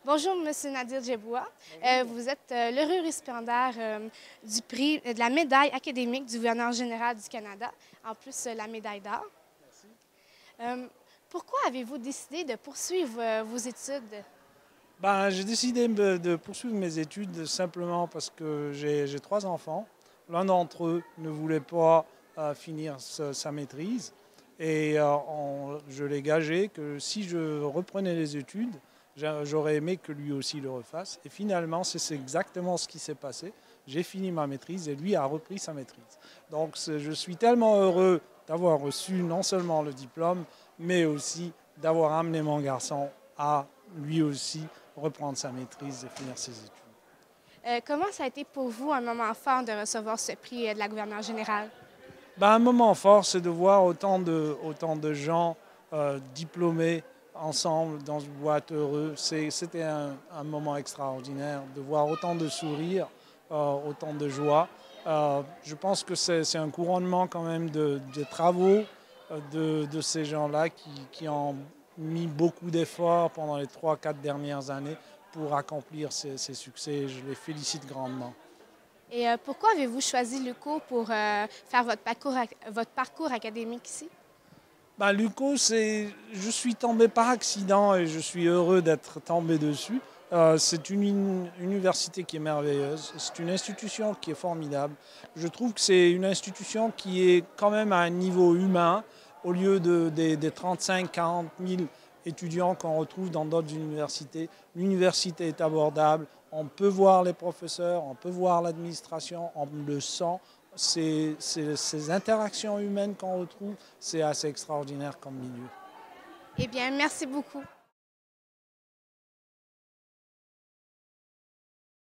Bonjour, Monsieur Nadir Djeboua. Vous êtes l'heureux récipiendaire du prix de la médaille académique du gouverneur général du Canada, en plus la médaille d'or. Pourquoi avez-vous décidé de poursuivre vos études? J'ai décidé de poursuivre mes études simplement parce que j'ai trois enfants. L'un d'entre eux ne voulait pas finir sa maîtrise et je l'ai gagé que si je reprenais les études, j'aurais aimé que lui aussi le refasse. Et finalement, c'est exactement ce qui s'est passé. J'ai fini ma maîtrise et lui a repris sa maîtrise. Donc je suis tellement heureux d'avoir reçu non seulement le diplôme, mais aussi d'avoir amené mon garçon à lui aussi reprendre sa maîtrise et finir ses études. Comment ça a été pour vous un moment fort de recevoir ce prix de la gouverneure générale? Un moment fort, c'est de voir autant de gens diplômés ensemble dans une boîte heureux. C'était un moment extraordinaire de voir autant de sourires, autant de joie. Je pense que c'est un couronnement quand même des travaux de ces gens-là qui ont mis beaucoup d'efforts pendant les 3-4 dernières années pour accomplir ces succès. Je les félicite grandement. Et pourquoi avez-vous choisi l'UQO pour faire votre parcours académique ici? L'UQO, je suis tombé par accident et je suis heureux d'être tombé dessus. C'est une université qui est merveilleuse, c'est une institution qui est formidable. Je trouve que c'est une institution qui est quand même à un niveau humain, au lieu des 35-40 000 étudiants qu'on retrouve dans d'autres universités. L'université est abordable, on peut voir les professeurs, on peut voir l'administration, on le sent. Ces interactions humaines qu'on retrouve, c'est assez extraordinaire comme milieu. Eh bien, merci beaucoup.